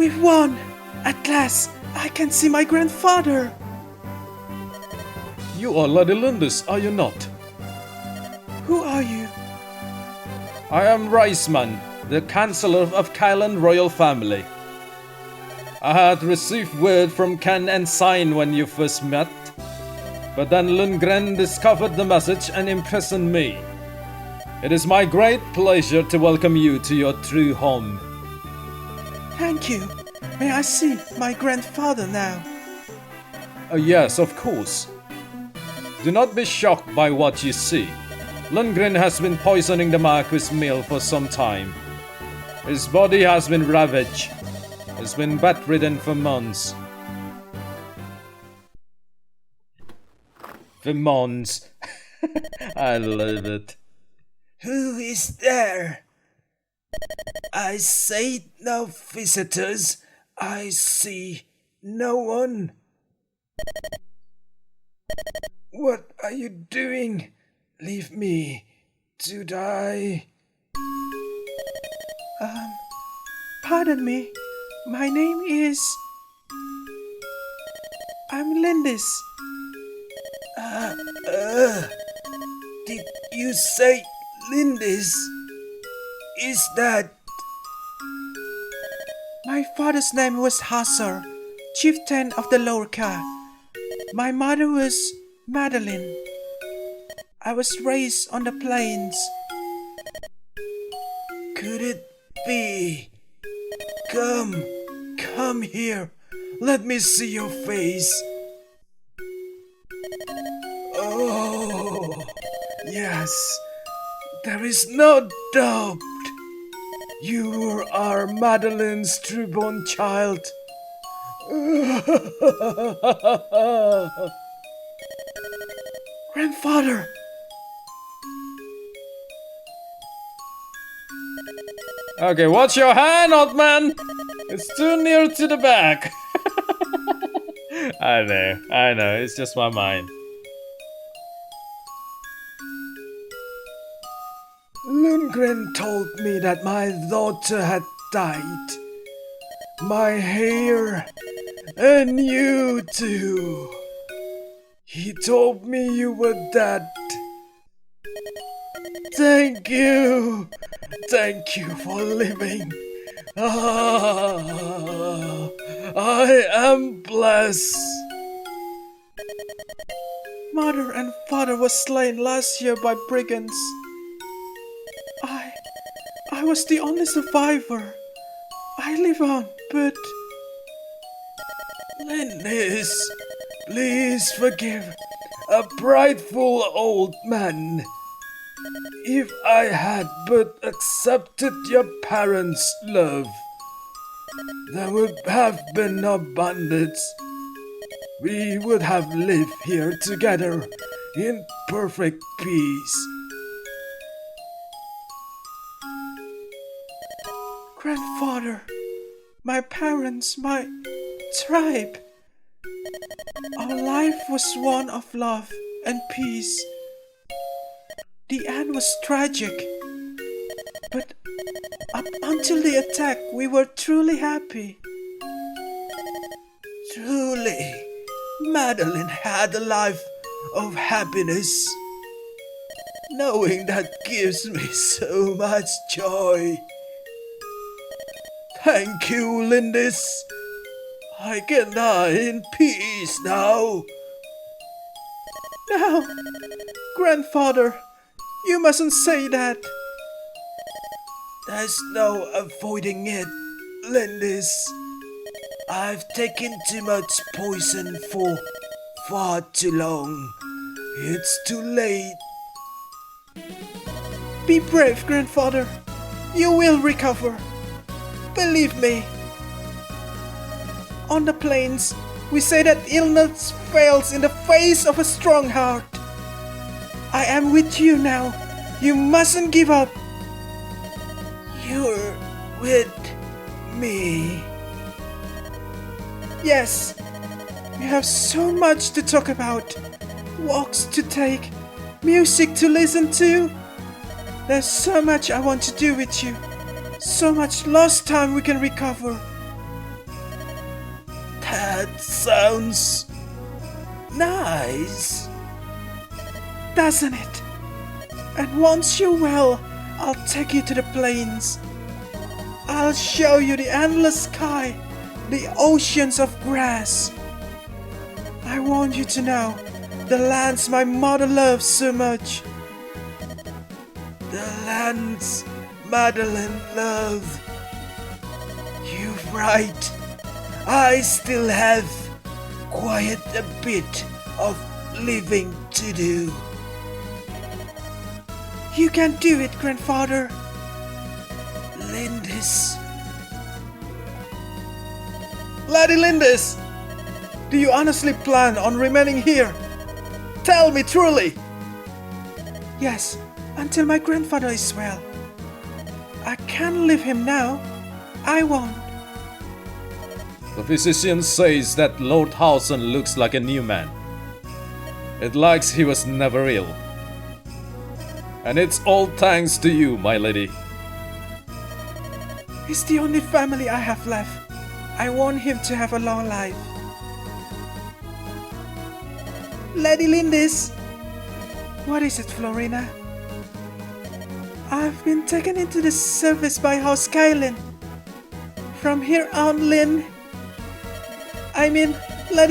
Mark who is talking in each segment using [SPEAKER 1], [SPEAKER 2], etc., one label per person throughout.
[SPEAKER 1] We've won! At last, I can see my grandfather!
[SPEAKER 2] You are Lady Lundus, are you not?
[SPEAKER 1] Who are you?
[SPEAKER 2] I am Reisman, the Chancellor of Caelin royal family. I had received word from Ken and Sain when you first met, but then Lundgren discovered the message and imprisoned me. It is my great pleasure to welcome you to your true home.
[SPEAKER 1] Thank you. May I see my grandfather now?
[SPEAKER 2] Yes, of course. Do not be shocked by what you see. Lundgren has been poisoning the Marquis' meal for some time. His body has been ravaged. He's been bedridden for months. For months. I love it.
[SPEAKER 1] Who is there? I say no visitors. I see no one. What are you doing? Leave me to die. Pardon me. My name is... I'm Lindis. Did you say Lindis? Is that... My father's name was Hassar, chieftain of the Lorca. My mother was Madeline. I was raised on the plains. Could it be? Come here. Let me see your face. Oh, yes. There is no doubt. You are Madeline's trueborn child. Grandfather!
[SPEAKER 2] Okay, watch your hand, old man! It's too near to the back. I know, it's just my mind.
[SPEAKER 1] Lundgren told me that my daughter had died. My hair, and you too. He told me you were dead. Thank you for living. I am blessed. Mother and father was slain last year by brigands. I was the only survivor. I live on, but... Linus, please forgive a prideful old man. If I had but accepted your parents' love, there would have been no bandits. We would have lived here together in perfect peace. Grandfather, my parents, my tribe. Our life was one of love and peace. The end was tragic, but up until the attack we were truly happy. Truly, Madeline had a life of happiness. Knowing that gives me so much joy. Thank you, Lindis. I can die in peace now. Now, Grandfather, you mustn't say that. There's no avoiding it, Lindis. I've taken too much poison for far too long. It's too late. Be brave, Grandfather. You will recover. Believe me. On the plains, we say that illness fails in the face of a strong heart. I am with you now. You mustn't give up. You're with me. Yes, we have so much to talk about. Walks to take, music to listen to. There's so much I want to do with you. So much lost time we can recover. That sounds nice.
[SPEAKER 3] Doesn't it? And once you're well, I'll take you to the plains. I'll show you the endless sky, the oceans of grass. I want you to know the lands my mother loves so much.
[SPEAKER 1] The lands Madeline loved. You're right. I still have quite a bit of living to do.
[SPEAKER 3] You can do it, grandfather.
[SPEAKER 1] Lindis.
[SPEAKER 2] Lady Lindis! Do you honestly plan on remaining here? Tell me truly!
[SPEAKER 3] Yes, until my grandfather is well. I can't leave him now. I won't.
[SPEAKER 2] The physician says that Lord Hausen looks like a new man. It likes he was never ill. And it's all thanks to you, my lady.
[SPEAKER 3] He's the only family I have left. I want him to have a long life. Lady Lindis! What is it, Florina? I've been taken into the service by House Caelin. From here on, Lady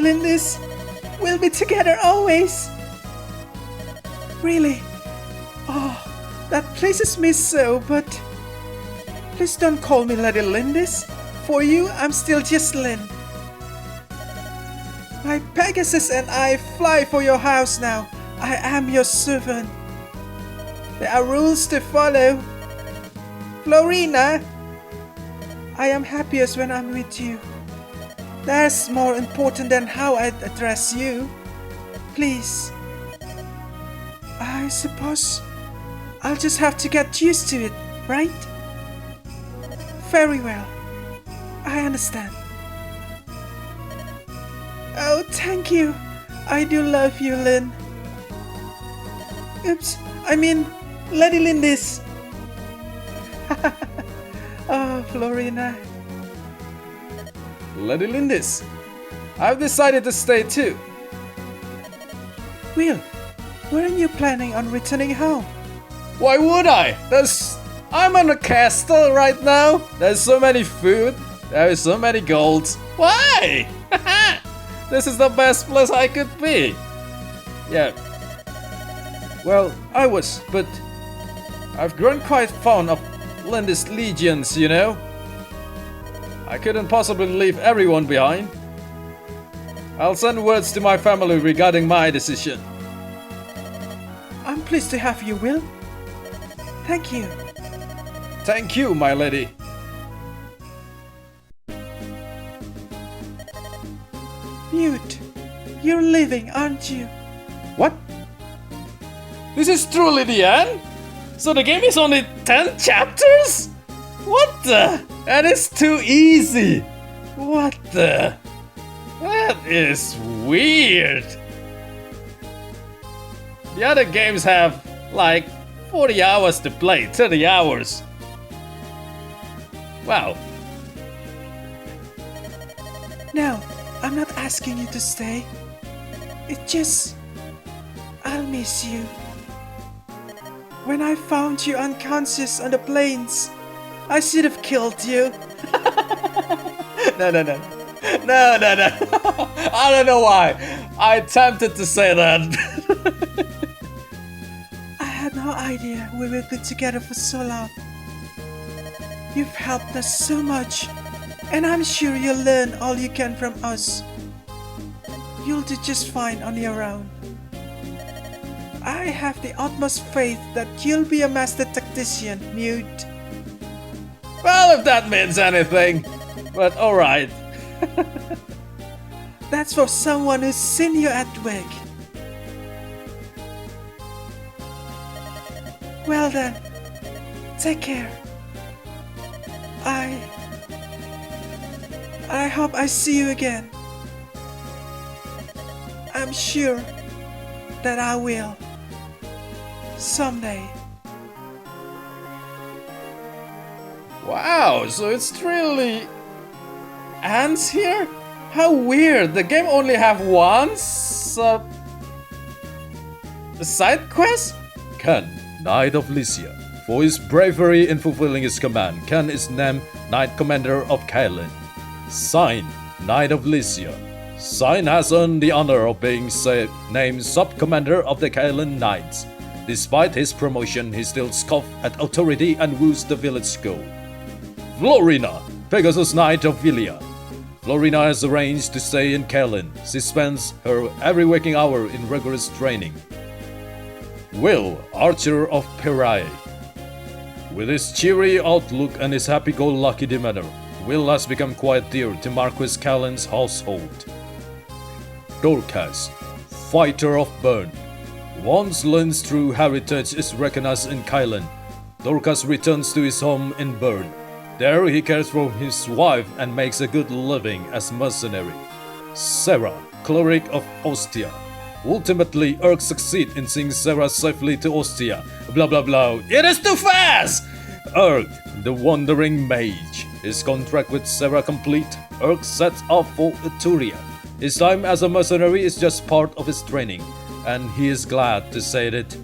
[SPEAKER 3] Lindis, we'll be together always. Really? Oh, that pleases me so, but please don't call me Lady Lindis. For you, I'm still just Lynn. My Pegasus and I fly for your house now. I am your servant. There are rules to follow. Florina, I am happiest when I'm with you. That's more important than how I address you. Please. I suppose I'll just have to get used to it, right? Very well. I understand. Oh, thank you. I do love you, Lynn. Oops, Lady Lindis. Oh, Florina.
[SPEAKER 2] Lady Lindis, I've decided to stay too.
[SPEAKER 3] Will, weren't you planning on returning home?
[SPEAKER 2] Why would I? I'm in a castle right now. There's so many food. There is so many golds. Why? This is the best place I could be. Yeah. Well, I was, but I've grown quite fond of Lindis legions, you know. I couldn't possibly leave everyone behind. I'll send words to my family regarding my decision.
[SPEAKER 3] I'm pleased to have you, Will. Thank you.
[SPEAKER 2] Thank you, my lady.
[SPEAKER 3] Mute, you're leaving, aren't you?
[SPEAKER 2] What? This is truly the end? So the game is only 10 chapters? What the? That is too easy. What the? That is weird. The other games have like 40 hours to play, 30 hours. Wow.
[SPEAKER 3] No, I'm not asking you to stay. It's just, I'll miss you. When I found you unconscious on the plains, I should have killed you.
[SPEAKER 2] No. I don't know why. I attempted to say that.
[SPEAKER 3] I had no idea we would be together for so long. You've helped us so much, and I'm sure you'll learn all you can from us. You'll do just fine on your own. I have the utmost faith that you'll be a master tactician, Mute.
[SPEAKER 2] Well, if that means anything. But alright.
[SPEAKER 3] That's for someone who's seen you at work. Well then, take care. I hope I see you again. I'm sure that I will. Someday.
[SPEAKER 2] Wow, so it's really ants here? How weird, the game only have one side quest? Ken, Knight of Lycia. For his bravery in fulfilling his command, Ken is named Knight Commander of Caelin. Sain, Knight of Lycia. Sain has earned the honor of being named Sub-Commander of the Caelin Knights. Despite his promotion, he still scoffs at authority and woos the village girl. Florina, Pegasus Knight of Vilia. Florina has arranged to stay in Caelin. She spends her every waking hour in rigorous training. Will, Archer of Perae. With his cheery outlook and his happy-go-lucky demeanor, Will has become quite dear to Marquis Caelin's household. Dorcas, Fighter of Burn. Once Lynn's true heritage is recognized in Caelin, Dorcas returns to his home in Bern. There he cares for his wife and makes a good living as mercenary. Serra, Cleric of Ostia. Ultimately, Urk succeeds in seeing Serra safely to Ostia. Blah blah blah. It is too fast! Urk, the Wandering Mage. His contract with Serra complete, Urk sets off for Etruria. His time as a mercenary is just part of his training, and he is glad to say it.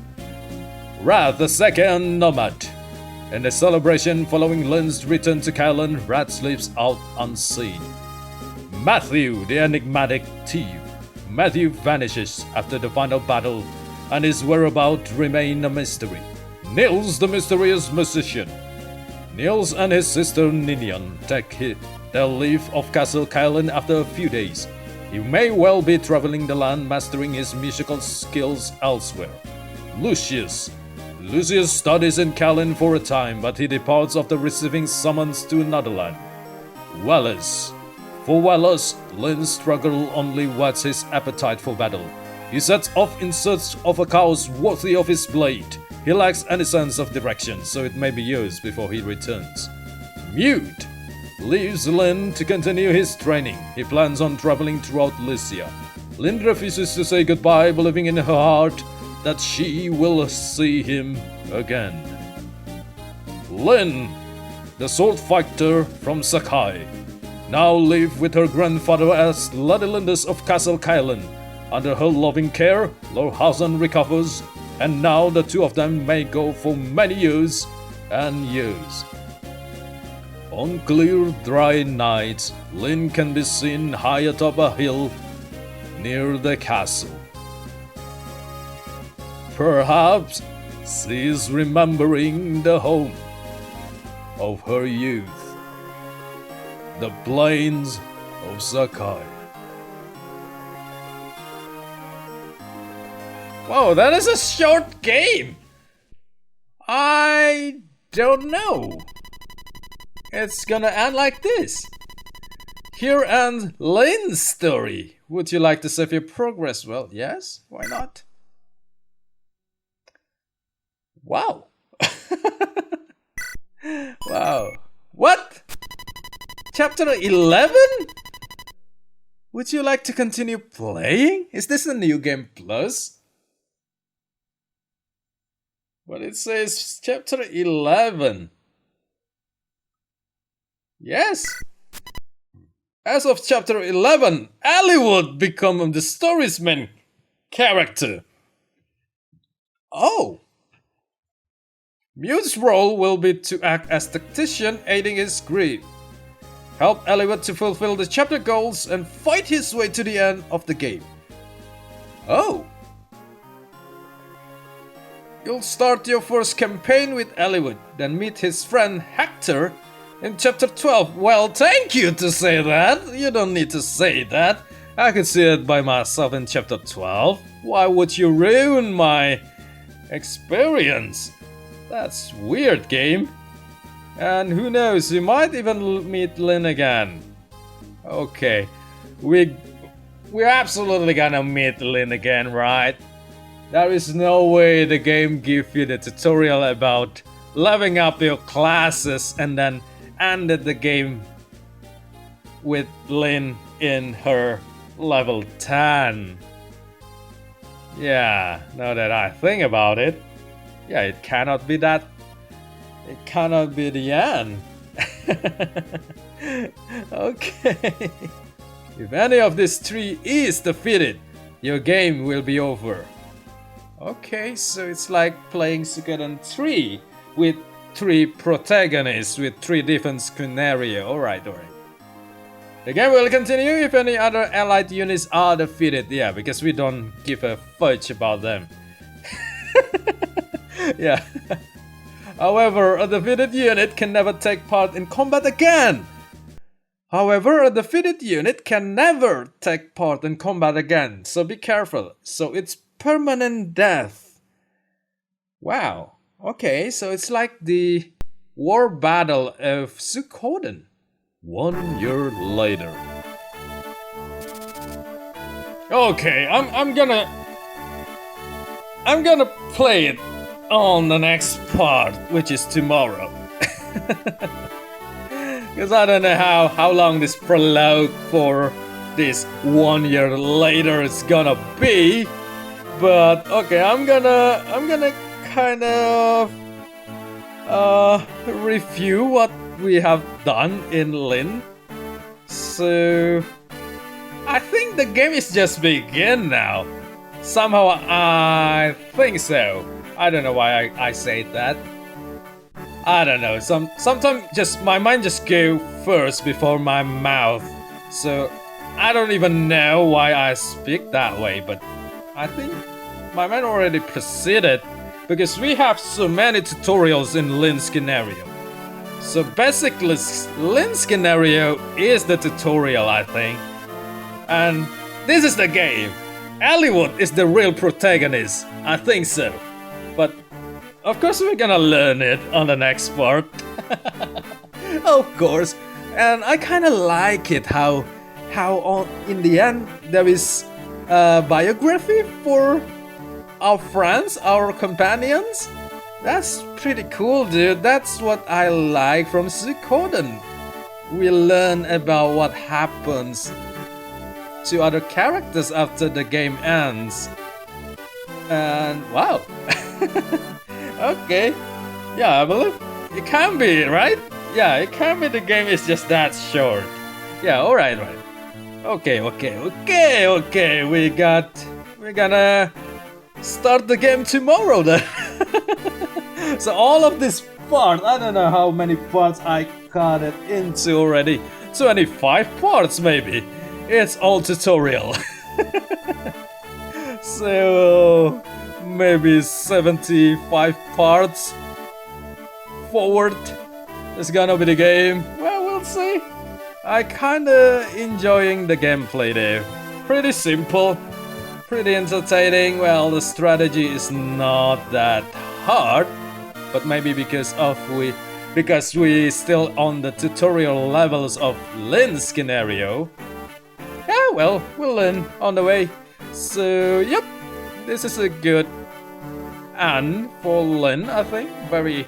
[SPEAKER 2] Rath, the second nomad. In the celebration following Lynn's return to Caelin, Rath sleeps out unseen. Matthew, the enigmatic thief. Matthew vanishes after the final battle, and his whereabouts remain a mystery. Nils, the mysterious musician. Nils and his sister Ninian take their leave of Castle Caelin after a few days. He may well be traveling the land, mastering his musical skills elsewhere. Lucius. Lucius studies in Caelin for a time, but he departs after receiving summons to another land. Wallace. For Wallace, Lynn's struggle only whets his appetite for battle. He sets off in search of a cause worthy of his blade. He lacks any sense of direction, so it may be years before he returns. Mute leaves Lynn to continue his training. He plans on traveling throughout Lycia. Lynn refuses to say goodbye, believing in her heart that she will see him again. Lynn, the sword fighter from Sakai, now live with her grandfather as Lady Lindis of Castle Caelin. Under her loving care, Lord Hausen recovers, and now the two of them may go for many years and years. On clear, dry nights, Lynn can be seen high atop a hill near the castle. Perhaps she is remembering the home of her youth, the plains of Sakai.
[SPEAKER 3] Whoa, that is a short game! I don't know. It's gonna end like this. Here ends Lynn's story. Would you like to save your progress? Well, yes, why not? Wow. Wow. What? Chapter 11? Would you like to continue playing? Is this a new game plus? Well, it says chapter 11. Yes. As of chapter 11, Ali would become the story's main character. Oh. Mute's role will be to act as tactician, aiding his grief, help Eliot to fulfill the chapter goals, and fight his way to the end of the game. Oh. You'll start your first campaign with Eliot, then meet his friend Hector in chapter 12. Well, thank you to say that. You don't need to say that. I could see it by myself in chapter 12. Why would you ruin my experience? That's weird, game. And who knows, you might even meet Lynn again. Okay, we're absolutely gonna meet Lynn again, right? There is no way the game gives you the tutorial about leveling up your classes and then ended the game with Lynn in her level 10. Yeah, now that I think about it, yeah, it cannot be that. It cannot be the end. Okay.
[SPEAKER 2] If any of these three is defeated, your game will be over. Okay, so it's like playing Succeded 3 with 3 protagonists with 3 different scenarios. Alright. The game will continue if any other allied units are defeated. Yeah, because we don't give a fudge about them. Yeah. However, a defeated unit can never take part in combat again. So be careful. So it's permanent death. Wow. Okay, so it's like the war battle of Succeded. 1 year later. Okay, I'm gonna play it on the next part, which is tomorrow. Because I don't know how long this prologue for this 1 year later is gonna be. But okay, I'm gonna kind of review what we have done in Lin. So I think the game is just begin now. Somehow I think so. I don't know why I say that. I don't know. Sometimes just my mind just go first before my mouth. So I don't even know why I speak that way, but I think my mind already proceeded because we have so many tutorials in Lin's scenario. So basically, Lin's scenario is the tutorial, I think. And this is the game. Hollywood is the real protagonist. I think so. But of course we're gonna learn it on the next part. Of course. And I kinda like it how in the end there is a biography for our friends, our companions. That's pretty cool, dude. That's what I like from Succeded. We learn about what happens to other characters after the game ends. And wow. Okay. Yeah, I believe it can be, right? Yeah, it can be the game is just that short. Yeah, alright. Okay. We're gonna start the game tomorrow then. So all of this part, I don't know how many parts I cut it into already. 25 parts maybe. It's all tutorial. So maybe 75 parts forward is gonna be the game. Well, we'll see. I kinda enjoying the gameplay there. Pretty simple, pretty entertaining. Well, the strategy is not that hard, but maybe because we still on the tutorial levels of Lin's scenario. Yeah, well, we'll learn on the way. So, yep, this is a good end for Lin, I think. Very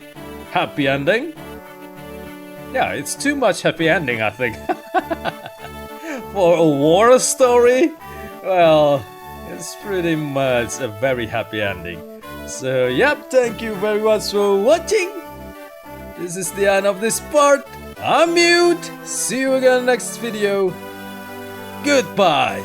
[SPEAKER 2] happy ending. Yeah, it's too much happy ending, I think. For a war story, well, it's pretty much a very happy ending. So, yep, thank you very much for watching. This is the end of this part. I'm Mute. See you again next video. Goodbye.